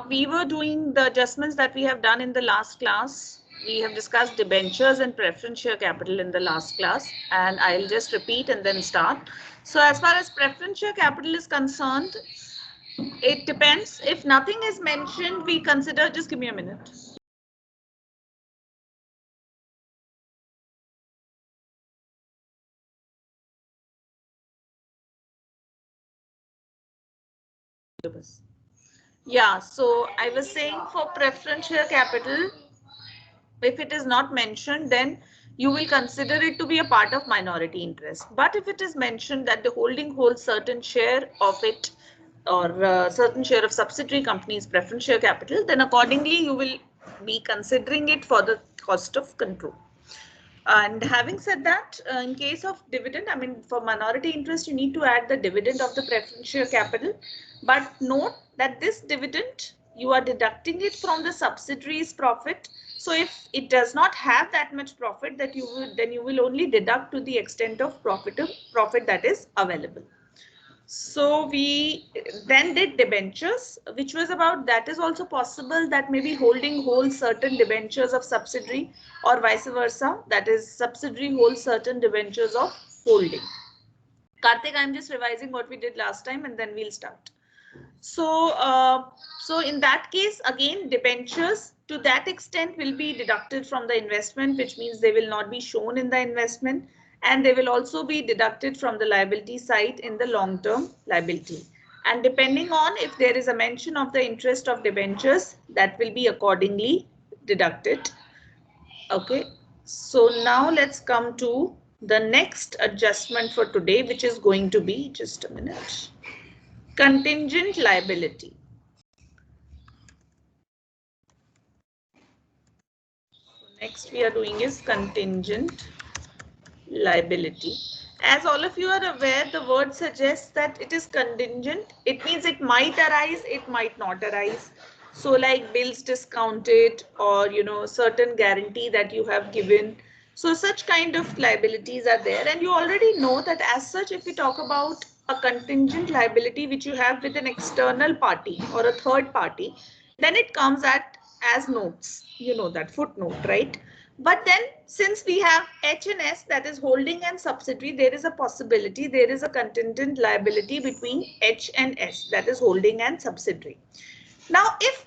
We were doing the adjustments that we have done in the last class. We have discussed debentures and preference share capital in the last class, and I'll just repeat and then start. So as far as preference share capital is concerned, it depends. If nothing is mentioned, we consider, just give me a minute. Yeah, so I was saying for preference share capital, if it is not mentioned, then you will consider it to be a part of minority interest. But if it is mentioned that the holding holds certain share of it or certain share of subsidiary company's preference share capital, then accordingly you will be considering it for the cost of control. And having said that, in case of dividend, I mean, for minority interest, you need to add the dividend of the preference share capital. But note that this dividend, you are deducting it from the subsidiary's profit. So if it does not have that much profit, that you would, then you will only deduct to the extent of profit that is available. So we then did debentures, which was about, that is also possible that maybe holding holds certain debentures of subsidiary or vice versa, that is subsidiary holds certain debentures of holding. Karthik, I'm just revising what we did last time and then we'll start. So in that case, again, debentures to that extent will be deducted from the investment, which means they will not be shown in the investment, and they will also be deducted from the liability side in the long-term liability. And depending on if there is a mention of the interest of debentures, that will be accordingly deducted. Okay, so now let's come to the next adjustment for today, which is going to be, just a minute, contingent liability. Next we are doing is contingent liability. As all of you are aware, the word suggests that it is contingent. It means it might arise, it might not arise. So like bills discounted, or certain guarantee that you have given. So such kind of liabilities are there, and you already know that as such, if we talk about a contingent liability which you have with an external party or a third party, then it comes as notes, that footnote, right? But then since we have H and S, that is holding and subsidiary, there is a possibility, there is a contingent liability between H and S, that is holding and subsidiary. Now, if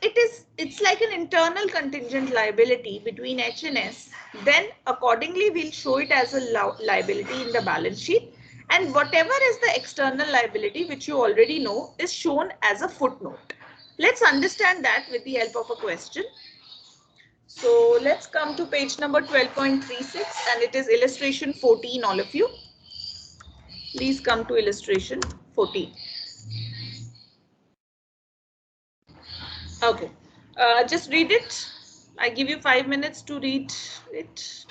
it's like an internal contingent liability between H and S, then accordingly we'll show it as a liability in the balance sheet, and whatever is the external liability, which you already know, is shown as a footnote. Let's understand that with the help of a question. So let's come to page number 12.36, and it is illustration 14, all of you. Please come to illustration 14. Okay, just read it. I give you 5 minutes to read it.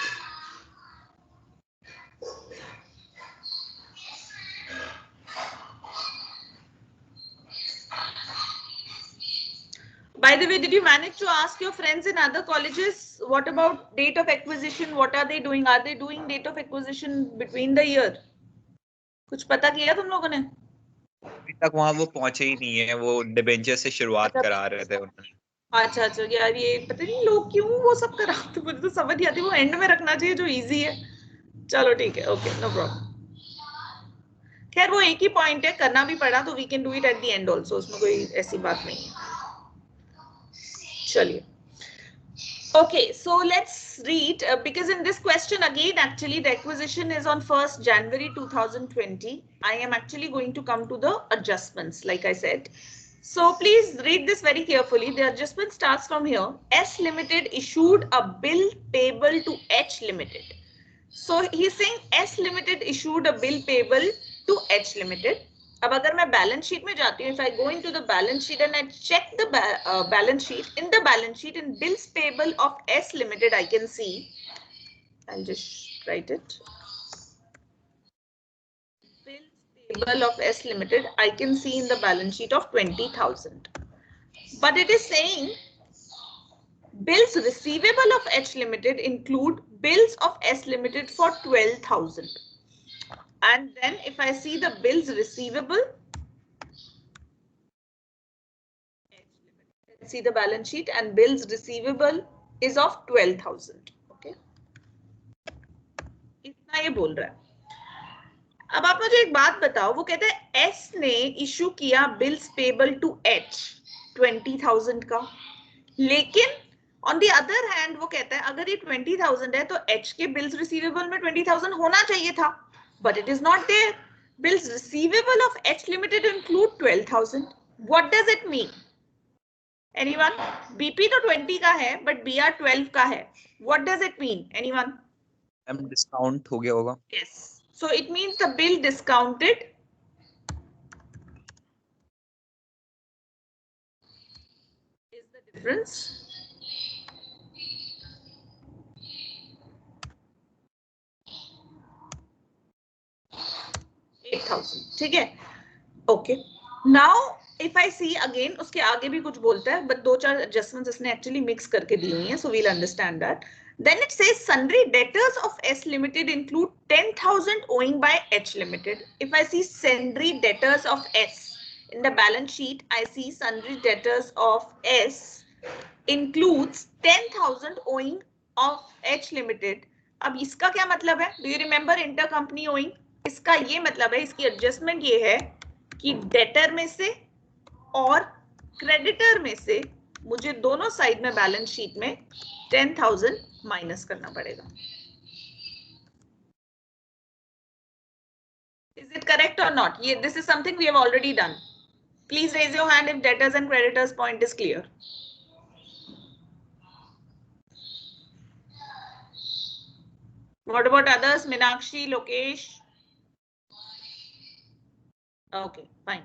By the way, did you manage to ask your friends in other colleges what about date of acquisition? What are they doing? Are they doing date of acquisition between the year? कुछ पता किया तुम लोगों ने? अभी तक वहां वो पहुंचे ही नहीं है, वो डिबेंचर से शुरुआत करा रहे थे उन्होंने। अच्छा अच्छा यार, ये पता नहीं लोग क्यों वो सब कराते, मुझे तो समझ नहीं आती। वो एंड में रखना चाहिए जो इजी है। चलो ठीक है, ओके, नो प्रॉब्लम। खैर वो एक ही पॉइंट है, करना भी पड़ा तो we can do it at the end also, उसमें कोई ऐसी बात नहीं है। चलिए, okay, so let's read, because in this question again, actually the acquisition is on 1st January 2020. I am actually going to come to the adjustments, like I said. So please read this very carefully. The adjustment starts from here. S Limited issued a bill payable to H Limited. So he's saying S Limited issued a bill payable to H Limited. अब अगर मैं balance sheet में जाती हूँ, if I go into the balance sheet and I check the balance sheet, in the balance sheet in bills payable of S Limited, I can see, I'll just write it. Bills payable of S Limited, I can see in the balance sheet of 20,000. But it is saying bills receivable of H Limited include bills of S Limited for 12,000. And then if I see the bills receivable, let's see the balance sheet and bills receivable is of 12,000. Okay, इतना ये बोल रहा है. अब आप मुझे एक बात बताओ, वो कहते हैं एस ने इशू किया बिल्स पेबल टू एच 20,000 का, लेकिन ऑन द अदर हैंड वो कहता है अगर ये 20,000 है तो एच के बिल्स रिसीवेबल में 20,000 होना चाहिए था, but it is not there. Bills receivable of H limited include 12,000. What does it mean? Anyone? BP तो 20 का है बट बीआर 12 का है. What does it mean? Anyone? Discount हो गया होगा. Yes. So it means the bill discounted is the difference. ठीक है. Okay. Now if I see again, उसके आगे भी कुछ बोलता है, but दो चार adjustments इसने actually mix करके दी हुई हैं, so we'll understand that. Then it says sundry debtors of S Limited include 10,000 owing by H Limited. If I see sundry debtors of S in the balance sheet, I see sundry debtors of S includes 10,000 owing of H Limited. अब इसका क्या मतलब है? Do you remember intercompany owing? इसका ये मतलब है, इसकी एडजस्टमेंट ये है कि डेटर में से और क्रेडिटर में से मुझे दोनों साइड में बैलेंस शीट में 10,000 माइनस करना पड़ेगा. Is it correct or not? This is something we have already done. Please raise your hand if debtors and creditors point is clear. What about others? Meenakshi, Lokesh? Okay, fine.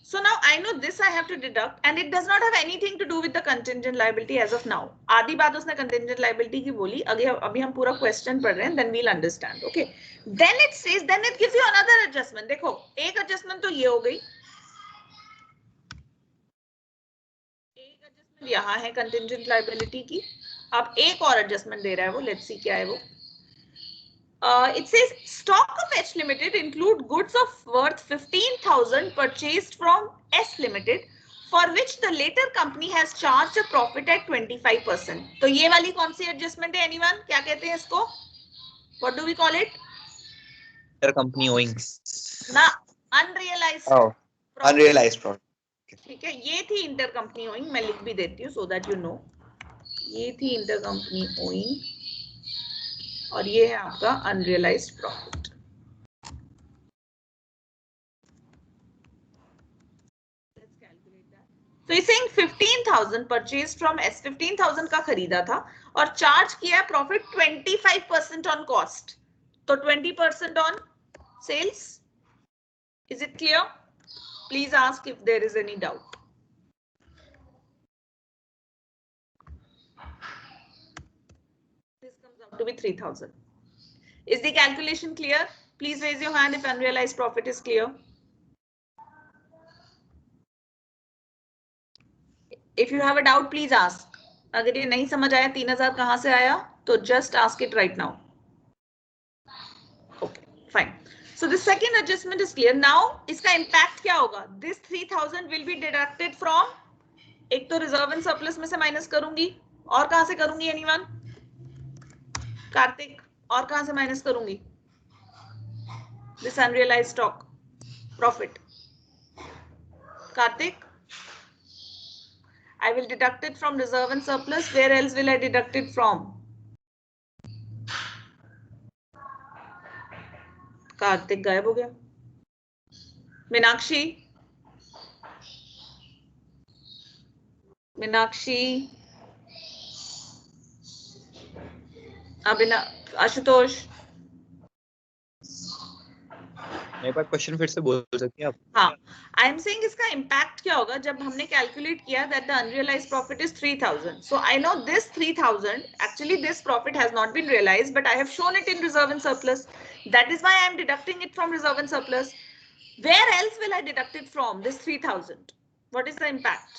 So now I know this I have to deduct and it does not have anything to do with the contingent liability as of now. आधी बात उसने contingent liability की बोली, अभी हम पूरा question पढ़ रहे हैं, then we'll understand. Okay. Then it says, then it gives you another adjustment. देखो, एक adjustment तो ये हो गई. एक adjustment यहाँ है contingent liability की. अब एक और adjustment दे रहा है वो, let's see क्या है वो. It says stock of H Limited include goods of worth 15,000 purchased from S Limited for which the later company has charged a profit at 25%. तो ये वाली कौन सी adjustment है? Anyone? क्या कहते हैं इसको? What do we call it? Intercompany owing. ना, unrealized. Oh, unrealized profit. ठीक है, ये थी intercompany owing. मैं लिख भी देती हूँ so that you know. ये थी intercompany owing. और ये है आपका अनरियलाइज्ड प्रॉफिट. तो इसे 15,000 परचेज फ्रॉम एस, 15,000 का खरीदा था और चार्ज किया प्रॉफिट 25% ऑन कॉस्ट, तो 20% on sales. Is it clear? Please ask if there is any doubt. This comes out to be 3,000. Is the calculation clear? Please raise your hand if unrealized profit is clear. If you have a doubt, please ask. अगर ये नहीं समझ आया 3,000 कहाँ से आया, तो just ask it right now. Okay, fine. So the second adjustment is clear. Now इसका impact क्या होगा? This 3,000 will be deducted from, एक तो reserve and surplus में से माइनस करूंगी, और कहाँ से करूंगी? Anyone? कार्तिक, और कहाँ से माइनस करूंगी? This unrealized stock profit. Karthik, I will deduct it from reserve and surplus. Where else will I deduct it from? Karthik गायब हो गया. मीनाक्षी, आशुतोष. एक बार क्वेश्चन फिर से बोल सकती हैं आप? हाँ, आई एम सेइंग इसका इम्पैक्ट क्या होगा जब हमने कैलकुलेट किया that the unrealised profit is 3,000. So I know this 3,000 actually this profit has not been realised but I have shown it in reserve and surplus. That is why I am deducting it from reserve and surplus. Where else will I deduct it from this 3,000? What is the impact?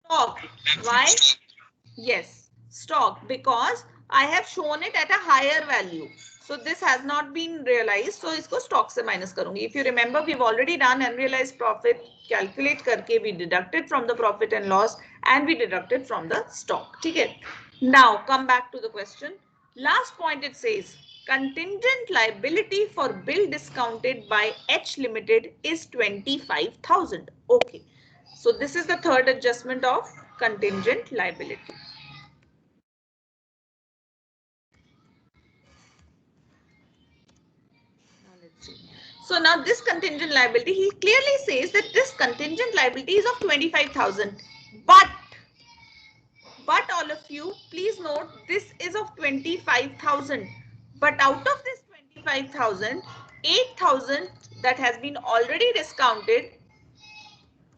Stock. Why? Yes, stock, because I have shown it at a higher value. So this has not been realized, so इसको stock से minus करूंगी. If you remember, we've already done unrealized profit, calculate करके we deducted from the profit and loss and we deducted from the stock. ठीक है? Now come back to the question. Last point it says contingent liability for bill discounted by H Limited is 25,000. Okay. So this is the third adjustment of contingent liability. So now this contingent liability, he clearly says that this contingent liability is of 25,000. But all of you, please note this is of 25,000. But out of this 25,000, 8,000 that has been already discounted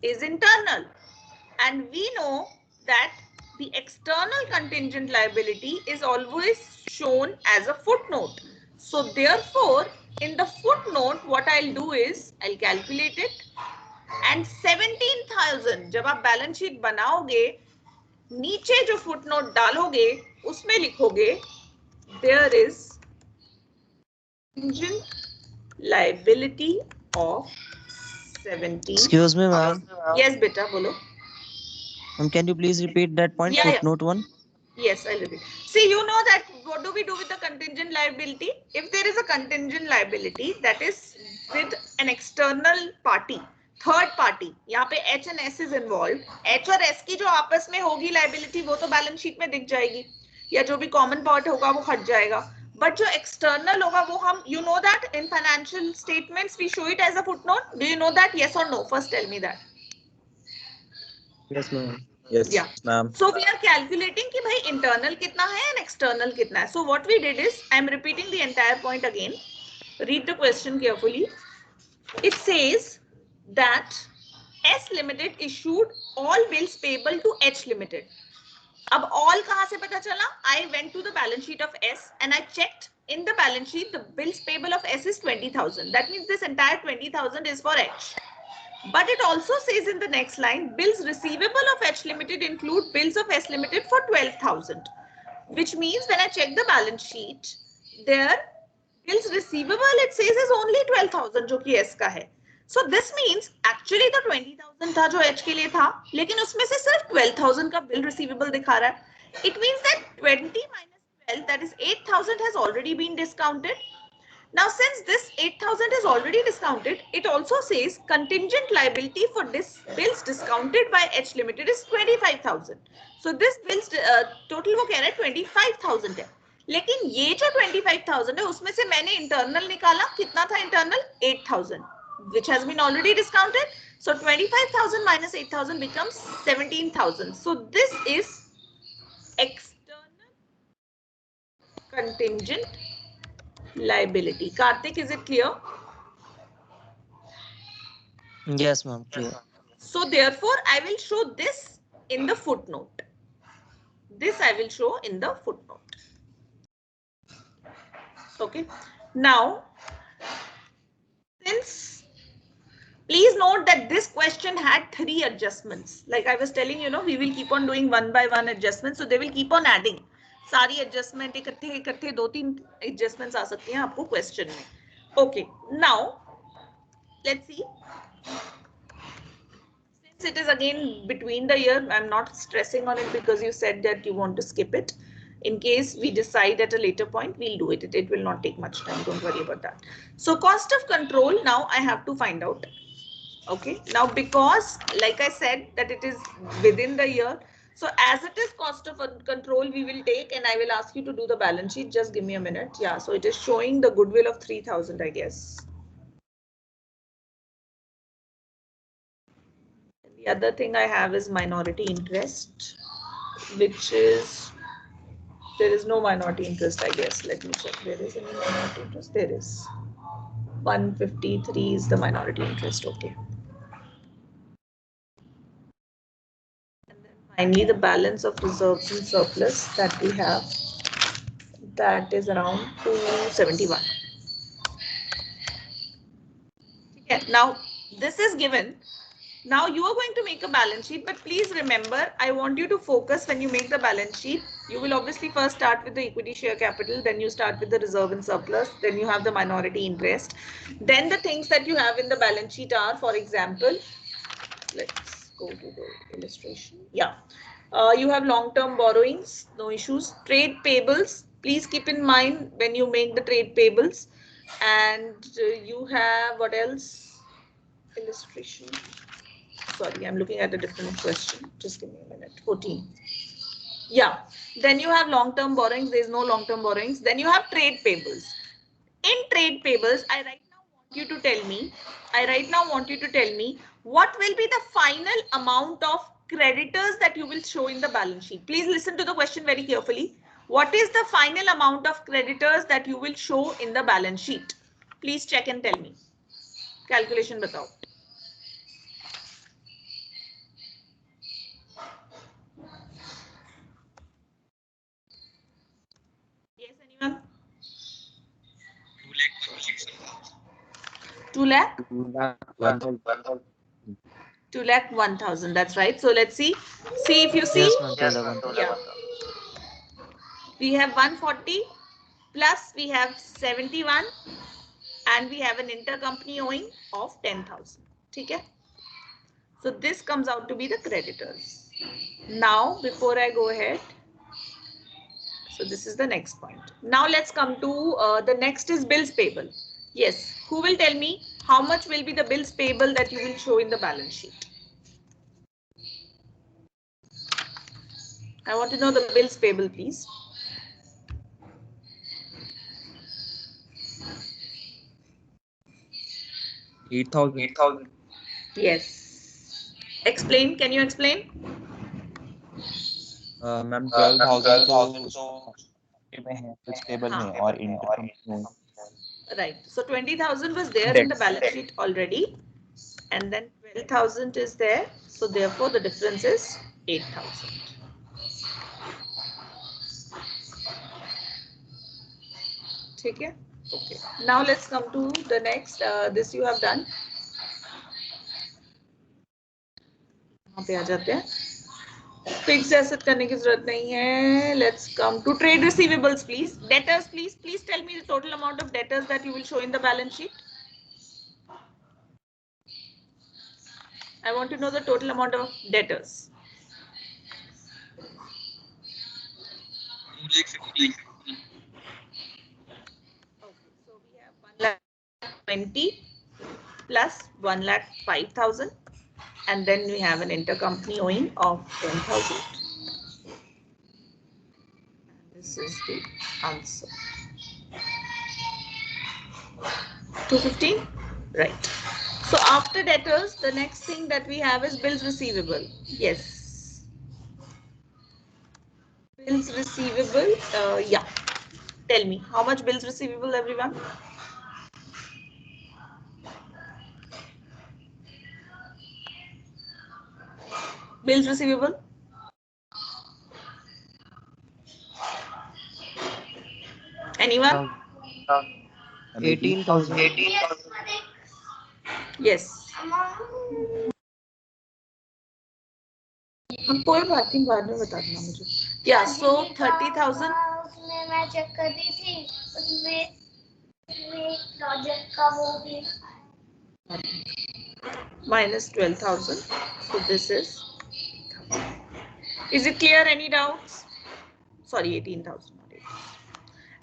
is internal. And we know that the external contingent liability is always shown as a footnote. So therefore, in the footnote, what I'll do is I'll calculate it. And 17,000 जब आप balance sheet बनाओगे, नीचे जो footnote डालोगे, उसमें लिखोगे there is contingent liability of 17. Excuse me, ma'am. Yes, beta, बोलो. Can you please repeat that point? Yeah, Footnote 1. Yes, I'll repeat. See, you know that what do we do with the contingent liability? If there is a contingent liability that is with an external party, third party, यहाँ पे H and S is involved. H और S की जो आपस में होगी liability वो तो balance sheet में दिख जाएगी या जो भी common part होगा वो हट जाएगा. But जो external होगा वो हम, you know that in financial statements we show it as a footnote. Do you know that? Yes or no? First tell me that. Yes, ma'am. Yes, Yeah. ma'am. So we are calculating कि भाई internal कितना है and external कितना है. So what we did is, I am repeating the entire point again. Read the question carefully. It says that S Limited issued all bills payable to H Limited. अब all कहाँ से पता चला? I went to the balance sheet of S and I checked in the balance sheet the bills payable of S is 20,000. That means this entire 20,000 is for H. But it also says in the next line, bills receivable of H Limited include bills of S Limited for 12,000. Which means when I check the balance sheet, their bills receivable it says is only 12,000 जो कि S का है. So this means actually the 20,000 था जो H के लिए था, लेकिन उसमें से सिर्फ 12,000 का bill receivable दिखा रहा है. It means that 20 minus 12, that is 8,000 has already been discounted. Now, since this 8,000 is already discounted, it also says contingent liability for this bills discounted by H Limited is 25,000. So this bills total वो कह रहा है 25,000 है. लेकिन ये जो 25,000 है उसमें से मैंने internal निकाला, कितना था internal? 8,000, which has been already discounted. So 25,000 minus 8,000 becomes 17,000. So this is external contingent liability. Karthik, is it clear? Yes, ma'am. Clear. So therefore, I will show this in the footnote. This I will show in the footnote. Okay. Now, since please note that this question had 3 adjustments. Like I was telling you, we will keep on doing one by one adjustments. So they will keep on adding. सारी adjustment इकट्ठे 2-3 adjustments आ सकती हैं आपको question में. Okay, now let's see. Since it is again between the year, I'm not stressing on it because you said that you want to skip it. In case we decide at a later point, we'll do it. It will not take much time. Don't worry about that. So cost of control, now I have to find out. Okay, now because like I said that it is within the year. So as it is cost of control, we will take and I will ask you to do the balance sheet. Just give me a minute. Yeah, so it is showing the goodwill of 3,000, I guess. And the other thing I have is minority interest, which is, there is no minority interest, I guess. Let me check. There is any minority interest? There is. 153 is the minority interest. Okay. Finally, the balance of reserves and surplus that we have, that is around 271. Okay, now this is given. Now you are going to make a balance sheet, but please remember, I want you to focus when you make the balance sheet. You will obviously first start with the equity share capital, then you start with the reserve and surplus, then you have the minority interest. Then the things that you have in the balance sheet are, for example, let's go to the illustration. Yeah. You have long-term borrowings, no issues. Trade payables, please keep in mind when you make the trade payables. And you have what else? Illustration. Sorry, I'm looking at a different question. Just give me a minute. 14. Yeah. Then you have long-term borrowings. There is no long-term borrowings. Then you have trade payables. In trade payables, I right now want you to tell me what will be the final amount of creditors that you will show in the balance sheet. Please listen to the question very carefully. What is the final amount of creditors that you will show in the balance sheet? Please check and tell me. Calculation batao. Yes, anyone? 2 lakh? 2 lakh 1,000. That's right. So let's see. See if you see. Yes, ma'am. 2 lakh 1,000. Yeah. We have 140 plus we have 71 and we have an intercompany owing of 10,000. Okay. So this comes out to be the creditors. Now, before I go ahead, so this is the next point. Now let's come to the next is bills payable. Yes. Who will tell me how much will be the bills payable that you will show in the balance sheet? I want to know the bills payable, please. $8,000. Yes. Explain. Can you explain? Ma'am 12,000 तो bills payable है और intercompany. Right. So 20,000 was there in the balance sheet already. And then 12,000 is there. So therefore the difference is 8,000. Okay. Okay. Now let's come to the next. This you have done. पे आ जाते हैं. Fixed asset करने की जरूरत नहीं है. Let's come to trade receivables, please. Debtors, please. Please tell me the total amount of debtors that you will show in the balance sheet. I want to know the total amount of debtors. Okay, so we have 1,20,000 plus 1,05,000. And then we have an intercompany owing of 10,000. This is the answer. 215, right? So after debtors, the next thing that we have is bills receivable. Yes. Bills receivable. Yeah. Tell me how much bills receivable, everyone? Bills receivable. Anyone? 18,000. Yes. कोई बात नहीं, बाद में बता देना मुझे. Yeah, so 30,000. उसमें मैं चेक कर रही थी, उसमें प्रोजेक्ट का वो भी minus 12,000. So this is. Is it clear? Any doubts? Sorry, 18,000.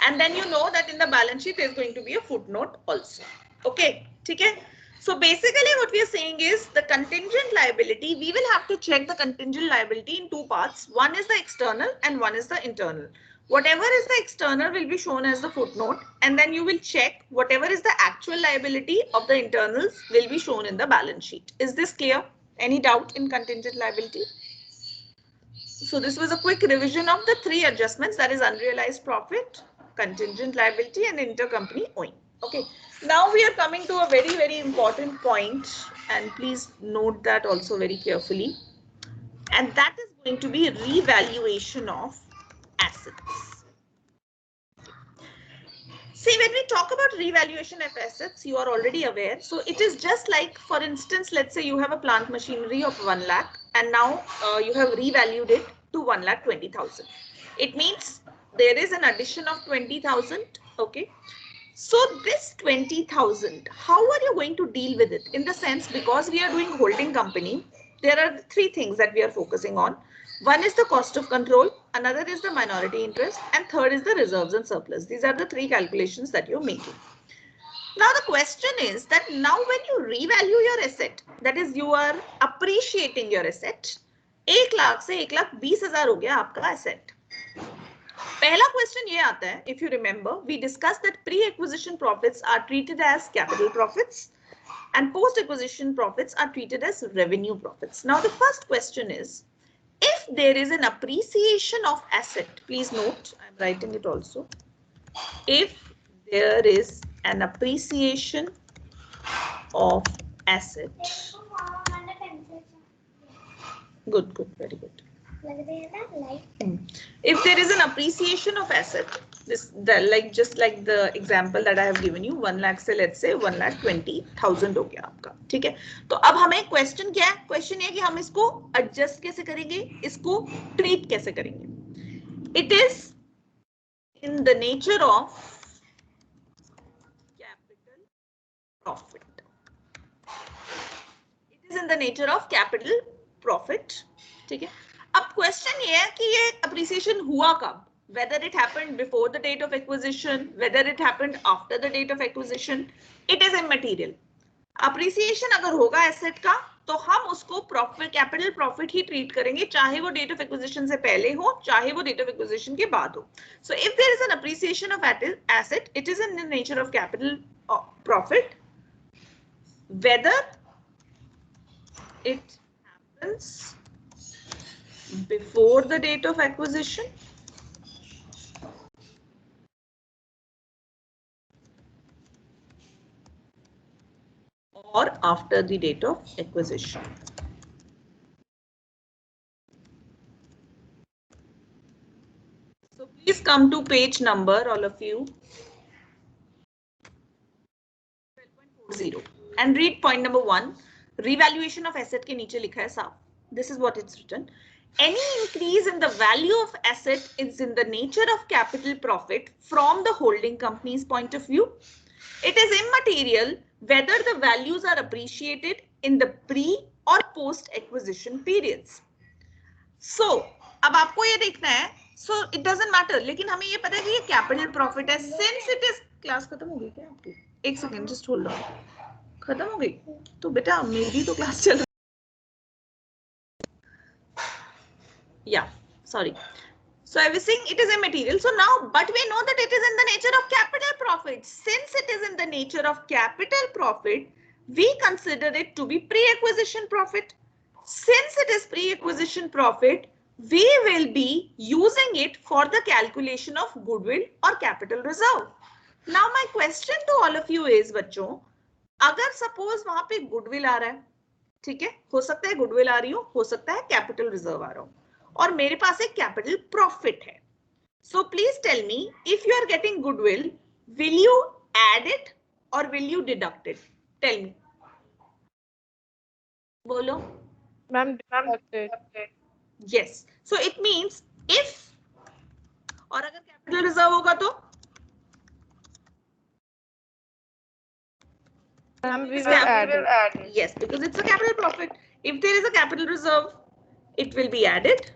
And then you know that in the balance sheet there is going to be a footnote also. Okay, okay. So basically what we are saying is the contingent liability, we will have to check the contingent liability in two parts. One is the external and one is the internal. Whatever is the external will be shown as the footnote, and then you will check whatever is the actual liability of the internals will be shown in the balance sheet. Is this clear? Any doubt in contingent liability? So this was a quick revision of the three adjustments, that is unrealized profit, contingent liability and intercompany owing. Okay, now we are coming to a very, very important point, and please note that also very carefully. And that is going to be revaluation of assets. See, when we talk about revaluation of assets, you are already aware. So it is just like, for instance, let's say you have a plant machinery of 1 lakh and now you have revalued it to 1,20,000. It means there is an addition of 20,000. Okay. So this 20,000, how are you going to deal with it? In the sense, because we are doing holding company, there are three things that we are focusing on. One is the cost of control, another is the minority interest, and third is the reserves and surplus. These are the three calculations that you're making. Now the question is that now when you revalue your asset, that is you are appreciating your asset, 1 lakh से 1,20,000 हो गया आपका asset. पहला question ये आता है, if you remember, we discussed that pre-acquisition profits are treated as capital profits and post-acquisition profits are treated as revenue profits. Now the first question is, if there is an appreciation of asset, please note, I'm writing it also. If there is an appreciation of asset. Good, very good. If there is an appreciation of asset, just like the example that I have given you, 1 lakh से let's say 1,20,000 हो गया आपका, ठीक है? तो अब हमें question क्या है? क्वेश्चन ये है कि हम इसको एडजस्ट कैसे करेंगे, इसको ट्रीट कैसे करेंगे? It is in the nature of capital profit. It is in the nature of capital profit, ठीक है? अब क्वेश्चन ये है कि ये अप्रिसिएशन हुआ कब, whether it happened before the date of acquisition, whether it happened after the date of acquisition, it is immaterial. Appreciation अगर होगा एसेट का तो हम उसको प्रॉफिट, कैपिटल प्रॉफिट ही ट्रीट करेंगे, चाहे वो डेट ऑफ एक्विजिशन से पहले हो, चाहे वो डेट ऑफ एक्विजिशन के बाद हो. So if there is an appreciation of asset, it is in the nature of capital profit, whether it happens before the date of acquisition or after the date of acquisition. So please come to page number, all of you, 12.40 and read point number 1. Revaluation of asset के नीचे लिखा है साफ. This is what it's written. Any increase in the value of asset is in the nature of capital profit from the holding company's point of view. It is immaterial whether the values are appreciated in the pre or post acquisition periods. So, अब आपको ये देखना है. So it doesn't matter. लेकिन हमें ये पता है कि ये capital profit है. Since it is, क्लास खत्म हो गई क्या आपकी? एक सेकेंड, just hold on. खत्म हो गई? तो बेटा मेरी तो क्लास चल रही. Yeah, sorry. So I was saying it is immaterial. So now, but we know that it is in the nature of capital profit. Since it is in the nature of capital profit, we consider it to be pre-acquisition profit. Since it is pre-acquisition profit, we will be using it for the calculation of goodwill or capital reserve. Now my question to all of you is, बच्चों, अगर suppose वहां पे goodwill आ रहा है, ठीक है, हो सकता है goodwill आ रही हो सकता है capital reserve आ रहा हो, और मेरे पास एक कैपिटल प्रॉफिट है. So please tell me, if you are getting goodwill, will you add it or will you deduct it? Tell me, बोलो ma'am. Deducted. Yes. So it means if, और अगर capital reserve होगा तो ma'am we will add. yes, because it's a capital profit. If there is a capital reserve, it will be added.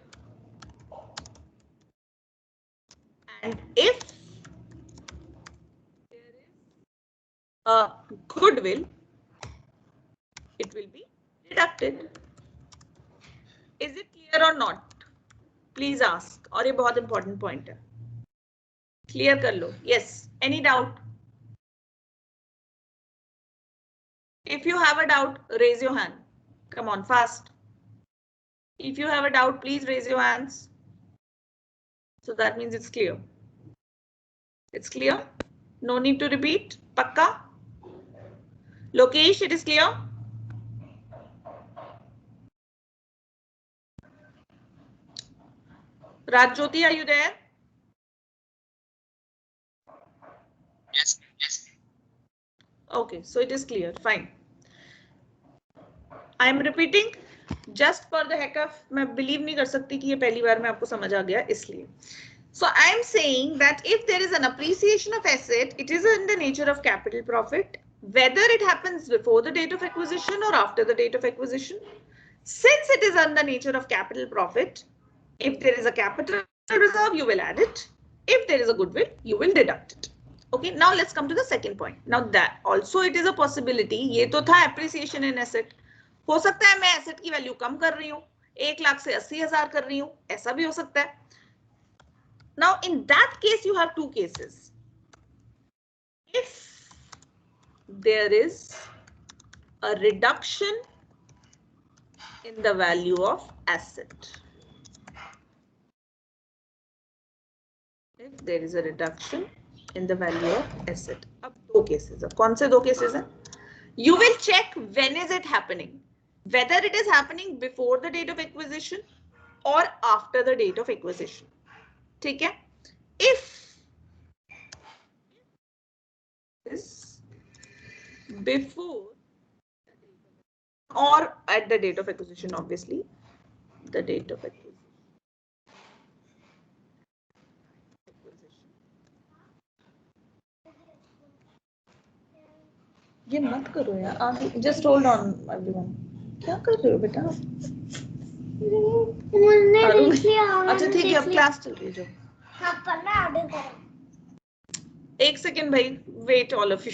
And if there is a goodwill, it will be deducted. Is it clear or not? Please ask. और ये बहुत important point है. Clear कर लो. Yes. Any doubt? If you have a doubt, raise your hand. Come on, fast. If you have a doubt, please raise your hands. So that means it's clear. It's clear. No need to repeat. Pakka? Lokesh, it is clear? Rajjoti, are you there? Yes. Okay, so it is clear. Fine. I am repeating. Just for the heck of, मैं believe नहीं कर सकती कि ये पहली बार में आपको समझ आ गया इसलिए. So I am saying that if there is an appreciation of asset, it is in the nature of capital profit, whether it happens before the date of acquisition or after the date of acquisition. Since it is in the nature of capital profit, if there is a capital reserve, you will add it. If there is a goodwill, you will deduct it. Okay, now let's come to the second point. Now that also it is a possibility. ये तो था appreciation in asset. हो सकता है मैं asset की value कम कर रही हूँ, 1 लाख से 80,000 कर रही हूँ, ऐसा भी हो सकता है. Now, in that case, you have two cases. If there is a reduction in the value of asset. If there is a reduction in the value of asset. अब दो cases है. कौन से दो cases हैं? You will check when is it happening. Whether it is happening before the date of acquisition or after the date of acquisition. ठीक है? If is before or at the date of acquisition, obviously the date of acquisition. ये मत करो यार, just hold on everyone. क्या कर रहे हो बेटा? मुझे देख लिया. अच्छा ठीक है, अब क्लास चल रही है जो. हाँ पढ़ना ऑर्डर करो. एक सेकेंड भाई, वेट ऑल ऑफ यू.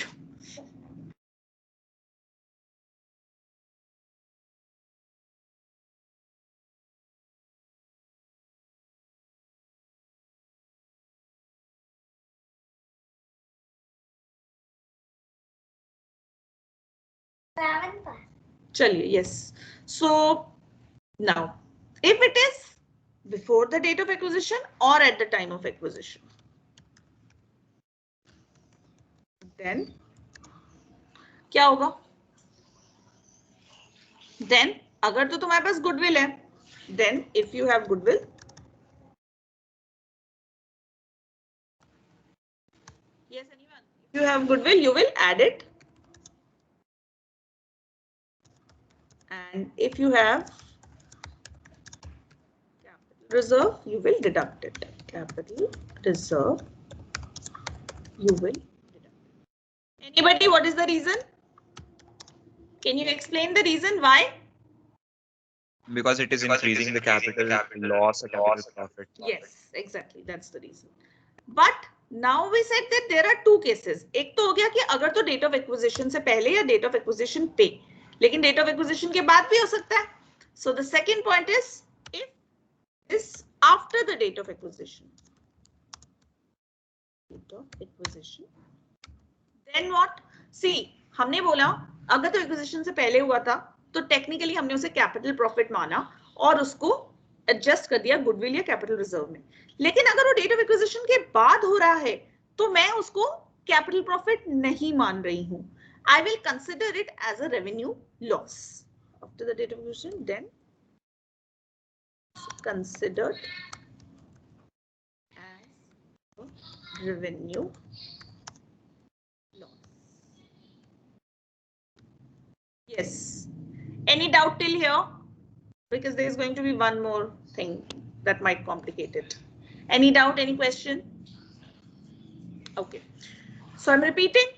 चलिए, yes. So now, if it is before the date of acquisition or at the time of acquisition, then क्या होगा? Then अगर तो तुम्हारे पास गुडविल है, then if you have goodwill, yes anyone, if you have goodwill, you will add it. And if you have capital reserve, you will deduct it. Capital reserve, you will deduct it. Anybody, what is the reason? Can you explain the reason why? Because it is increasing the capital loss or capital profit. Yes, exactly. That's the reason. But now we said that there are two cases. एक तो हो गया कि अगर तो date of acquisition से पहले या date of acquisition पे, लेकिन date of acquisition के बाद भी हो सकता है. So the second point is if is after the date of acquisition. Date of acquisition. Then what? See, हमने बोला अगर तो acquisition से पहले हुआ था तो टेक्निकली हमने उसे कैपिटल प्रॉफिट माना और उसको एडजस्ट कर दिया गुडविल या कैपिटल रिजर्व में. लेकिन अगर वो डेट ऑफ एक्विजिशन के बाद हो रहा है तो मैं उसको कैपिटल प्रॉफिट नहीं मान रही हूं. I will consider it as a revenue loss after the date of acquisition. Then considered as revenue loss. Yes. Any doubt till here? Because there is going to be one more thing that might complicate it. Any doubt, any question? Okay. So I'm repeating.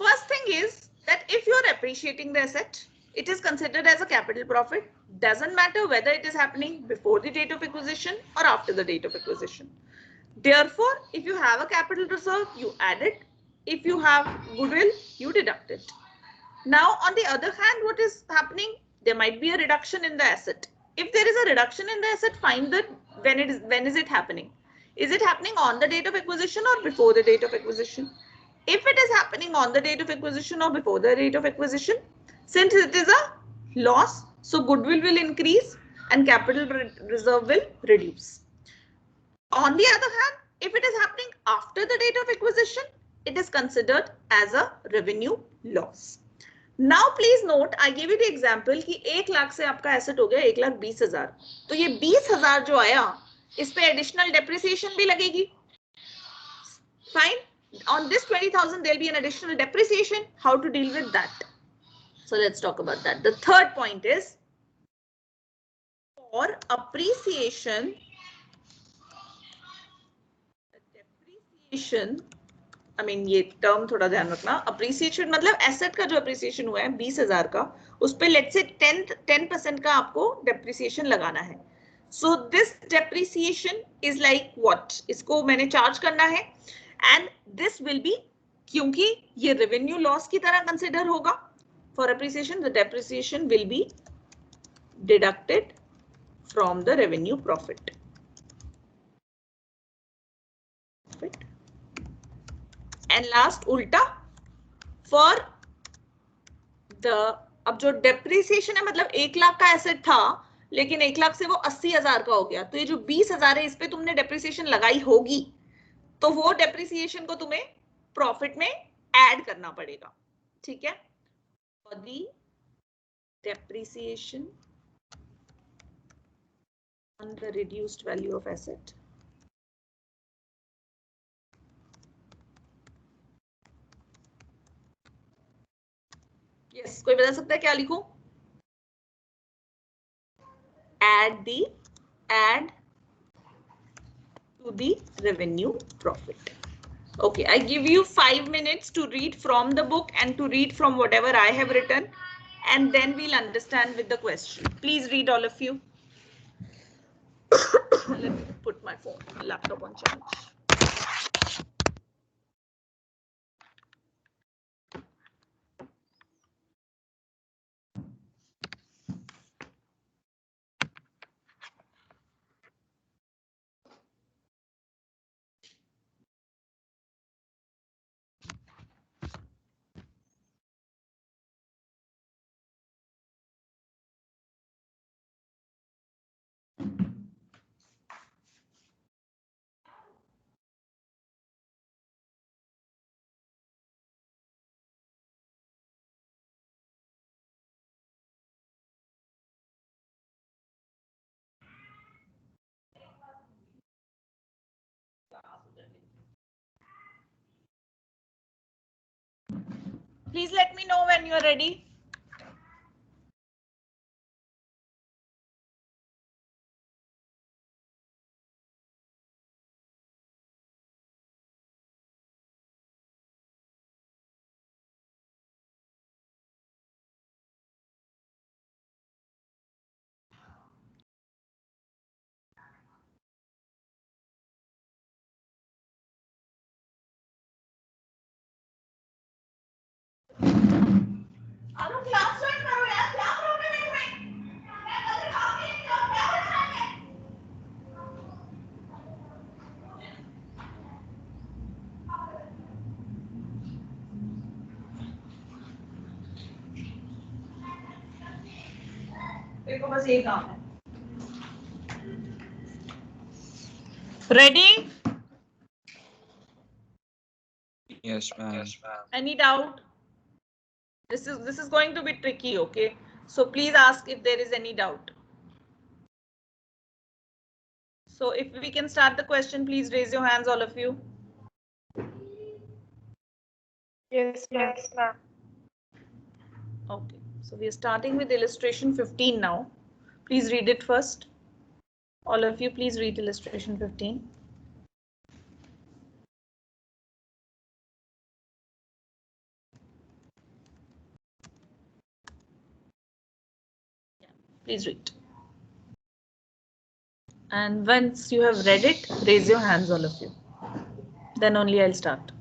First thing is that if you're appreciating the asset, it is considered as a capital profit. Doesn't matter whether it is happening before the date of acquisition or after the date of acquisition. Therefore, if you have a capital reserve, you add it. If you have goodwill, you deduct it. Now, on the other hand, what is happening? There might be a reduction in the asset. If there is a reduction in the asset, find that when is it happening? Is it happening on the date of acquisition or before the date of acquisition? If it is happening on the date of acquisition or before the date of acquisition, since it is a loss, so goodwill will increase and capital reserve will reduce. On the other hand, if it is happening after the date of acquisition, it is considered as a revenue loss. Now please note, I gave you the example कि 1 लाख से आपका asset हो गया 1,20,000. तो ये 20,000 जो आया, इस पे एडिशनल डेप्रिसिएशन भी लगेगी. Fine. On this 20,000, there'll be an additional depreciation. How to deal with that? So let's talk about that. The third point is और अप्रिसिएशन आई मीन ये टर्म थोड़ा ध्यान रखना, अप्रिसिएशन मतलब एसेट का जो अप्रिसिएशन हुआ है 20,000 का, उस पे लेट्स से 10% का आपको डेप्रिसिएशन लगाना है. So this depreciation is like what, इसको मैंने चार्ज करना है एंड दिस विल बी, क्योंकि ये रेवेन्यू लॉस की तरह कंसिडर होगा, for appreciation the depreciation will be deducted from the revenue profit. And last उल्टा फॉर द, अब जो डेप्रिसिएशन है मतलब 1 लाख का एसेट था लेकिन 1 लाख से वो 80,000 का हो गया, तो ये जो 20,000 है इस पे तुमने डेप्रिसिएशन लगाई होगी, तो वो डेप्रिसिएशन को तुम्हें प्रॉफिट में ऐड करना पड़ेगा. ठीक है, for the depreciation on the reduced value of asset, yes कोई बता सकता है क्या लिखूं? add to the revenue profit. Okay, I give you 5 minutes to read from the book and to read from whatever I have written, and then we'll understand with the question. Please read, all of you. Let me put my phone, laptop on charge. Please let me know when you are ready. Class join करो यार, क्या problem है तुम्हें? मैं कल खाऊंगी नहीं तो क्या बनाएंगे? देखो बस ये काम है. Ready? Yes, ma'am. Any doubt? This is going to be tricky, okay? So please ask if there is any doubt. So if we can start the question, please raise your hands, all of you. Yes, ma'am. Okay, so we are starting with illustration 15 now. Please read it first. All of you, please read illustration 15. Please read. And once you have read it, raise your hands, all of you. Then only I'll start.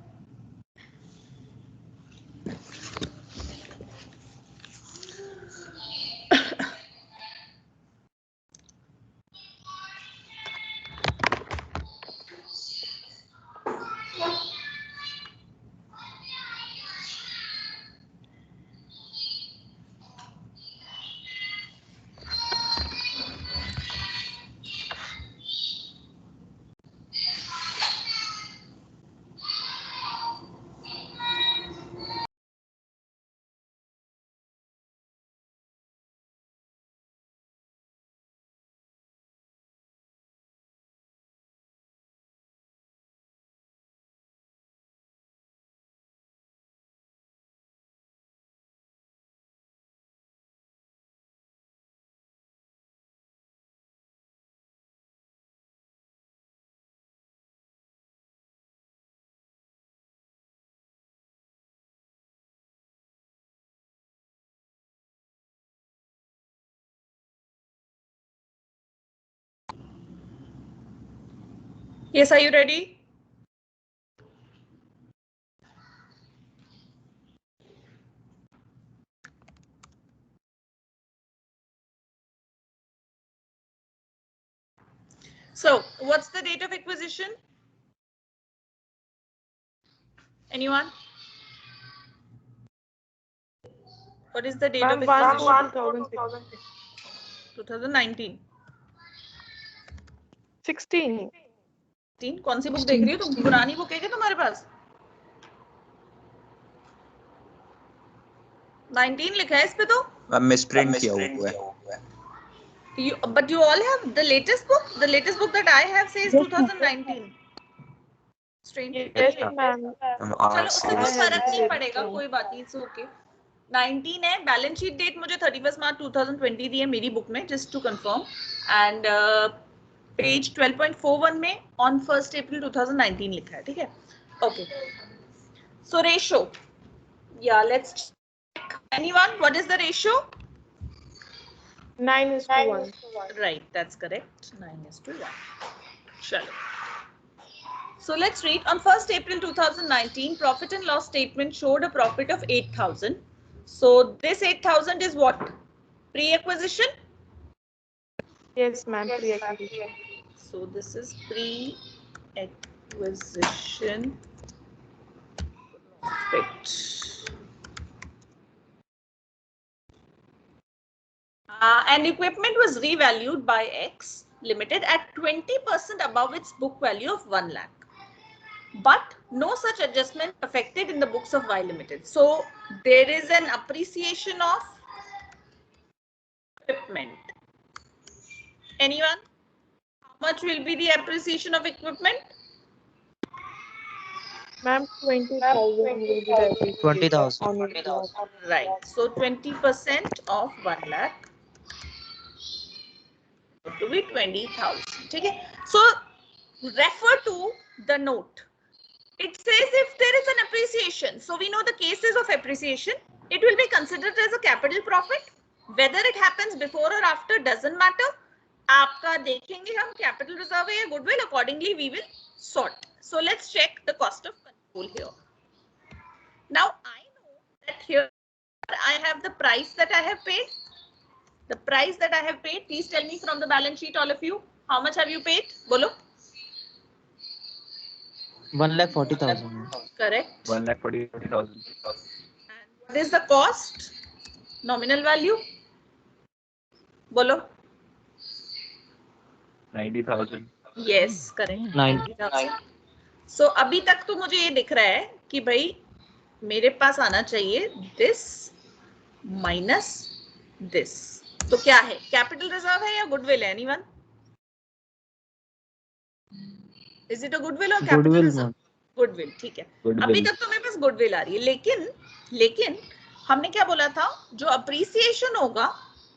Yes, are you ready? So, what's the date of acquisition? Anyone? What is the date of acquisition? 2019. 16. कौन सी book देख रही हो तुम? पुरानी book है क्या तुम्हारे पास? 19 लिखा है इस पे तो। मिसप्रिंट किया हुआ है। But you all have the latest book. The latest book that I have says 2019. Strange. Yes, ma'am. चलो उससे कोई फर्क नहीं पड़ेगा, कोई बात नहीं, it's okay. 19 है। बैलेंस शीट डेट मुझे 31 मार्च 2020 दी है मेरी बुक में, just to confirm. And page 12.41 में on 1st April 2019 लिखा है, ठीक है? Okay. So ratio. Yeah, let's check. Anyone? What is the ratio? 9:1. Right, that's correct. 9:1. Chalo. So let's read. On 1st April 2019, profit and loss statement showed a profit of 8,000. So this 8,000 is what? Pre-acquisition? Yes, ma'am. Pre-acquisition. So this is pre-acquisition profit. And equipment was revalued by X Limited at 20% above its book value of 1 lakh. But no such adjustment affected in the books of Y Limited. So there is an appreciation of equipment. Anyone? How much will be the appreciation of equipment? Ma'am, 20,000 will be the 20,000. Right. So 20% of 1 lakh to be 20,000. Okay. So refer to the note. It says if there is an appreciation. So we know the cases of appreciation. It will be considered as a capital profit. Whether it happens before or after doesn't matter. आपका देखेंगे हम capital reserve है या goodwill. Accordingly we will sort. So let's check the cost of control here. Now I know that here I have the price that I have paid. The price that I have paid. Please tell me from the balance sheet, all of you. How much have you paid? Bolo. 1,40,000. Correct. 1,40,000. And what is the cost? Nominal value? Bolo. 90,000. Yes, correct. 90,000. So अभी तक तो मुझे ये दिख रहा है कि भाई मेरे पास आना चाहिए this minus this. तो क्या है? कैपिटल रिजर्व है या गुडविल है? Anyone? Is it a goodwill और कैपिटल रिजर्व? गुडविल, ठीक है. अभी तक तो मेरे पास गुडविल आ रही है, लेकिन हमने क्या बोला था? जो अप्रिसिएशन होगा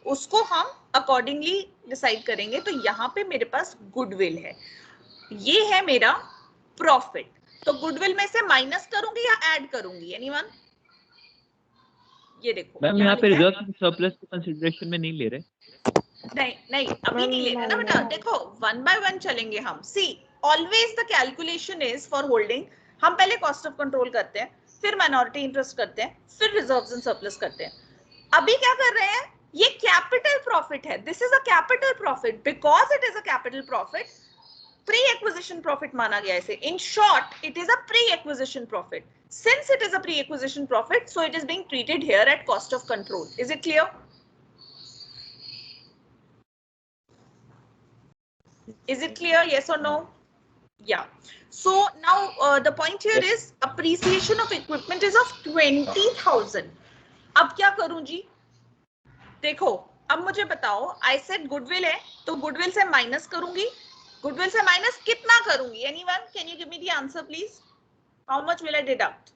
उसको हम अकॉर्डिंगली डिसाइड करेंगे. तो यहाँ पे मेरे पास गुडविल है, ये है मेरा प्रॉफिट. तो गुडविल में से माइनस करूंगी या ऐड करूंगी? एनीवन? ये देखो मैम यहाँ पे रिजर्व सरप्लस को कंसीडरेशन में नहीं ले रहे. नहीं अभी नहीं ले रहे ना बेटा. देखो 1 by 1 चलेंगे हम. See always the calculation is for holding. हम पहले कॉस्ट ऑफ कंट्रोल करते हैं, फिर माइनॉरिटी इंटरेस्ट करते हैं, फिर रिजर्व्स एंड सरप्लस करते हैं. अभी क्या कर रहे हैं? ये कैपिटल प्रॉफिट है. This is a capital profit. Because it is a capital profit, pre acquisition profit माना गया इसे. In short it is a pre acquisition profit. Since it is a pre-acquisition profit, so it is being treated here at cost of control. Is it clear? Is it clear? Yes or no? Yeah. So now the point here is appreciation of equipment is of 20,000. अब क्या करूं जी? देखो अब मुझे बताओ. I said goodwill है, तो goodwill से माइनस करूंगी. Goodwill से माइनस कितना करूंगी? Anyone? Can you give me the answer, please? How much will I deduct?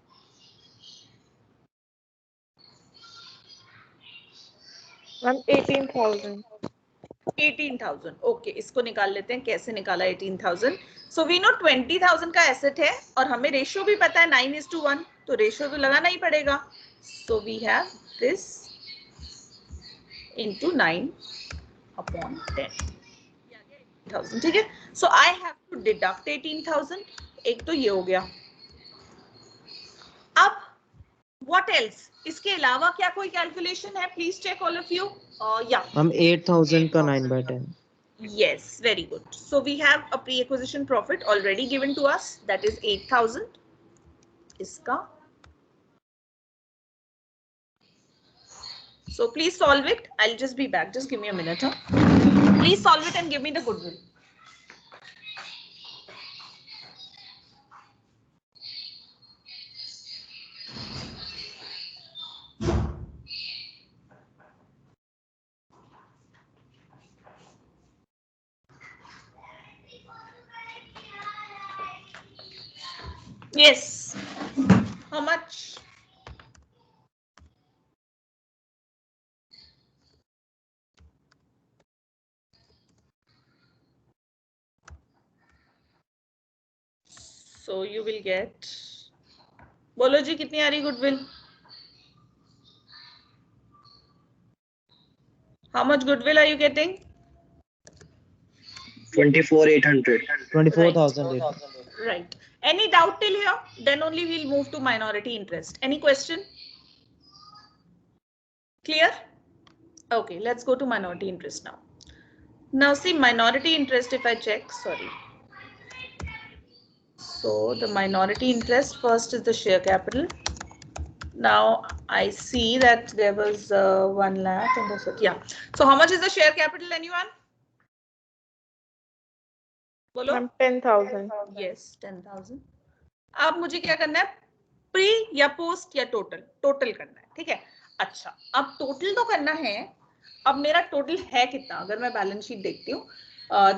Ma'am, 18,000. 18,000. Okay, इसको निकाल लेते हैं. कैसे निकाला 18,000? So we know 20,000 का एसेट है और हमें रेशियो भी पता है 9:1. तो रेशियो तो लगाना ही पड़ेगा. So we have this into 9/10. 18,000. ठीक है. So I have to deduct 18,000. एक तो ये हो गया. अब what else? इसके अलावा क्या कोई calculation है? Please check all of you. Yeah. हम 8,000 का 9/10. Yes, very good. So we have a pre-acquisition profit already given to us. That is 8,000. इसका. So please solve it. I'll just be back. Just give me a minute. Huh? Please solve it and give me the goodwill. Yes. How much? So you will get. बोलो जी कितनी आ रही goodwill? How much goodwill are you getting? 24,800. 24,000. Right. Any doubt till here? Then only we'll move to minority interest. Any question? Clear? Okay, let's go to minority interest now. Now see minority interest if I check, sorry. So the minority interest first is the share capital. Now I see that there was 1 lakh and that's it. Yeah. So how much is the share capital anyone? बोलो. Ma'am, 10,000. Yes, 10,000. अब मुझे क्या करना है? Pre या post या total? Total करना है, ठीक है? अच्छा, अब टोटल तो करना है. अब मेरा टोटल है कितना? अगर मैं बैलेंस शीट देखती हूँ,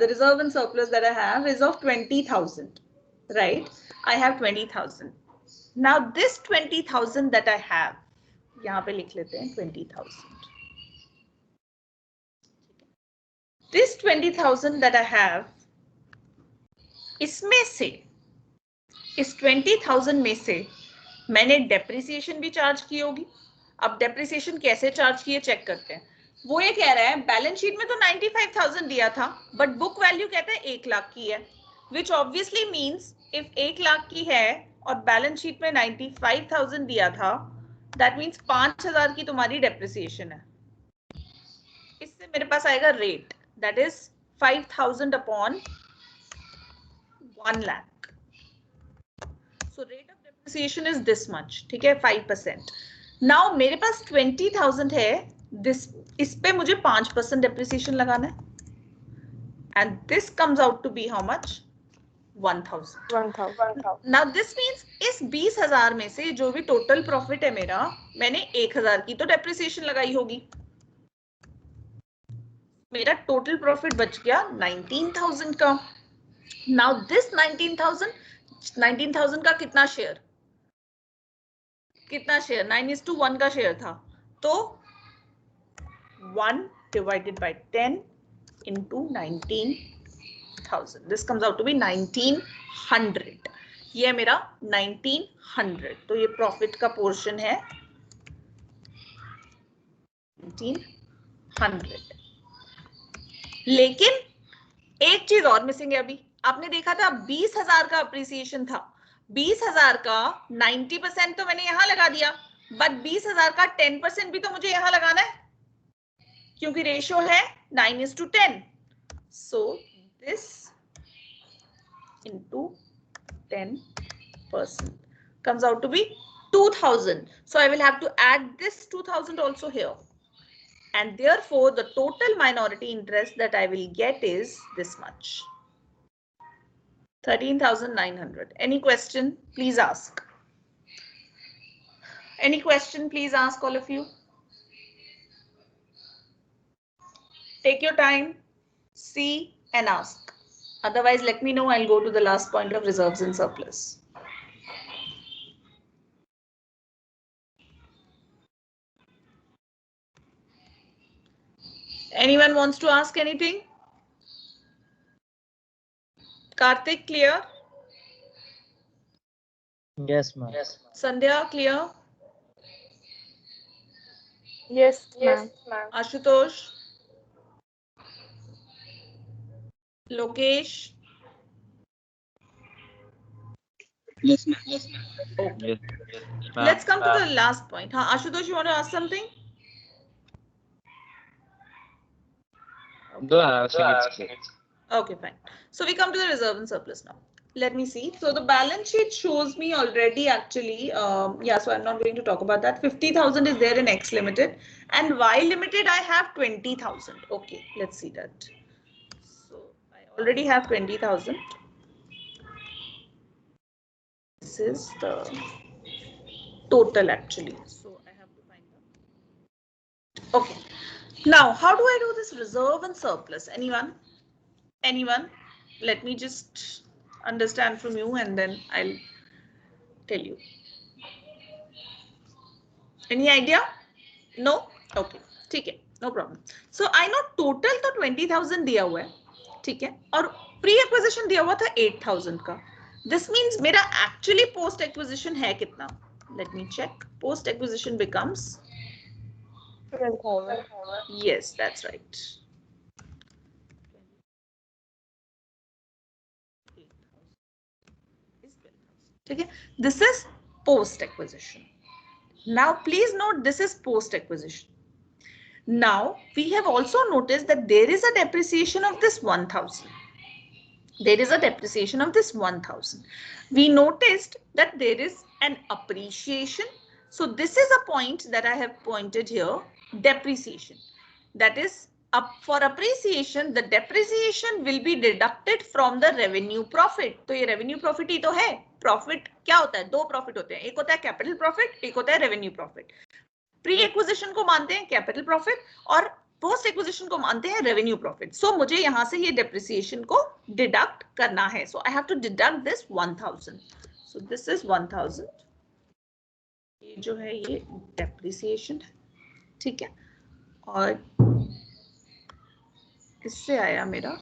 the reserve and surplus that I have is of 20,000, right? I have 20,000. Now this 20,000 that I have, यहाँ पे लिख लेते हैं 20,000. This 20,000 that I have, इसमें से इस 20,000 में से मैंने डेप्रिसिएशन भी चार्ज की होगी. अब डेप्रिसिएशन कैसे चार्ज किए चेक करते हैं. वो ये कह रहा है बैलेंस शीट में तो 95,000 दिया था बट बुक वैल्यू कहता है 1 लाख की है, which obviously means if 1 lakh की है और बैलेंस शीट में 95,000 दिया था, दैट मींस 5,000 की तुम्हारी डेप्रिसिएशन है. इससे मेरे पास आएगा rate, that is 5,000 upon 1 lakh. So rate of depreciation is this much, ठीक है, 5%. Now मेरे पास 20,000 है, इस पे मुझे 5% depreciation लगाना है. And this comes out to be how much? 1,000. 1,000. Now this means इस 20,000 में से जो भी total profit है मेरा, मैंने 1,000 की तो depreciation लगाई होगी. मेरा total profit बच गया 19,000 का. Now this 19,000 का कितना शेयर? कितना शेयर? 9:1 का शेयर था, तो 1 divided by 10 into 19,000. This comes out to be 1,900. ये है मेरा 1,900. तो ये प्रॉफिट का पोर्शन है 1,900. लेकिन एक चीज और मिसिंग है. अभी आपने देखा था 20,000 का अप्रिसिएशन था. 20,000 का 90% तो मैंने यहां लगा दिया, बट 20,000 का 10% भी तो मुझे यहां लगाना है क्योंकि रेशियो है 9:10. So this into 10% comes out to be 2,000. So I will have to add this 2,000 also here. And therefore, the total minority interest that I will get is this much. 13,900. Any question? Please ask. Any question? Please ask, all of you. Take your time, see and ask. Otherwise, let me know. I'll go to the last point of reserves and surplus. Anyone wants to ask anything? Karthik, clear? Yes, ma'am. Sandhya, clear? Yes, ma'am. Ashutosh? Lokesh? Yes, ma'am. Okay. Yes, Let's come to the last point. Ashutosh, you want to ask something? No, I was saying it's Okay, fine. So we come to the reserve and surplus now. Let me see. So the balance sheet shows me already actually, yeah, so I'm not going to talk about that. 50,000 is there in X Limited, and Y Limited I have 20,000. Okay, let's see that. So I already have 20,000. This is the total actually. So I have to find out. Okay. Now, how do I do this reserve and surplus? Anyone? Anyone? Let me just understand from you and then I'll tell you. Any idea? No? Okay, ठीक है, no problem. So I know total तो 20,000 दिया हुआ है, ठीक है, और pre acquisition दिया हुआ था 8,000 का. This means मेरा actually post acquisition है कितना? Let me check. Post acquisition becomes 12,000. yes, that's right. ठीक है, this is post acquisition. Now please note this is post acquisition. Now we have also noticed that there is a depreciation of this 1,000. There is a depreciation of this 1,000. We noticed that there is an appreciation. So this is a point that I have pointed here, depreciation. That is, up for appreciation, the depreciation will be deducted from the revenue profit. तो ये revenue profit ही तो है. Profit क्या होता है? दो profit होते हैं. एक होता है capital profit, एक होता है revenue profit. प्री एक्विजिशन को मानते हैं कैपिटल प्रॉफिट और पोस्ट एक्विजिशन को मानते हैं रेवेन्यू प्रॉफिट. सो मुझे यहां से ये डेप्रिसिएशन को डिडक्ट करना है. So I have to deduct this 1,000. So this is 1,000. ये जो है ये डेप्रिसिएशन है, ठीक है, और इससे आया मेरा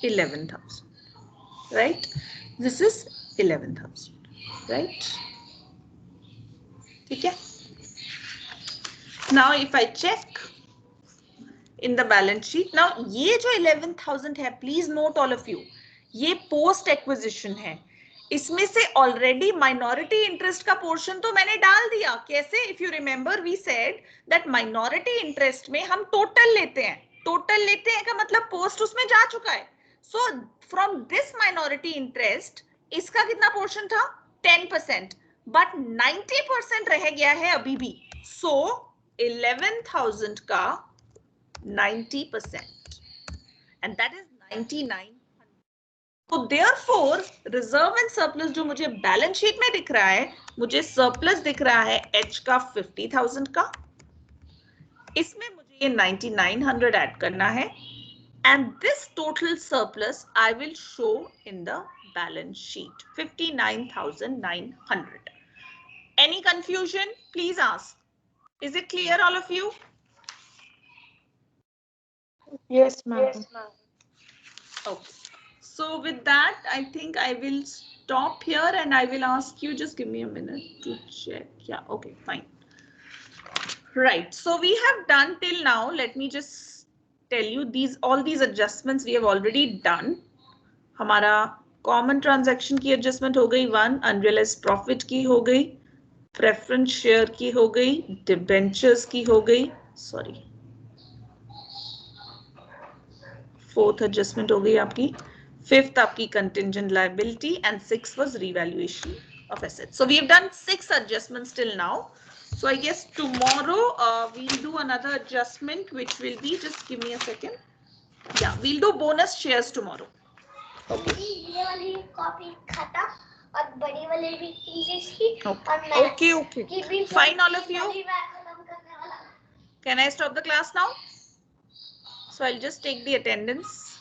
11,000, राइट. This is 11,000, right. ठीक है. Now if I check in the balance sheet, now ये जो 11,000 है, please note all of you, ये post acquisition है. इसमें से already minority interest का portion तो मैंने डाल दिया. कैसे? If you remember we said that minority interest में हम total लेते हैं. Total लेते हैं का मतलब post उसमें जा चुका है. So from this minority interest इसका कितना portion था? 10%. But 90% रह गया है अभी भी. So 11,000 का 90%, and that is 99,000. So therefore reserve and surplus जो मुझे बैलेंस शीट में दिख रहा है, मुझे सरप्लस दिख रहा है H का 50,000 का. इसमें मुझे ये 9,900 ऐड करना है, and this total surplus I will show in the balance sheet, 59,900. Any confusion? Please ask. Is it clear, all of you? Yes, ma'am. Okay. So with that, I think I will stop here and I will ask you, just give me a minute to check. Yeah, okay, fine. Right. So we have done till now. Let me just tell you all these adjustments we have already done. हमारा common transaction की adjustment हो गई 1, unrealized profit की हो गई, preference share की हो गई, डिबेंचर्स की हो गई, सॉरी 4th एडजस्टमेंट हो गई आपकी, 5th आपकी contingent liability and 6th was revaluation of assets. So we have done 6 adjustments till now. So I guess tomorrow we'll do another adjustment which will be, just give me a second. Yeah, we'll do bonus shares tomorrow. Okay. ये वाली copy खत्म और बड़ी वाली भी English की और Okay, okay. Fine, all of you. Can I stop the class now? So I'll just take the attendance.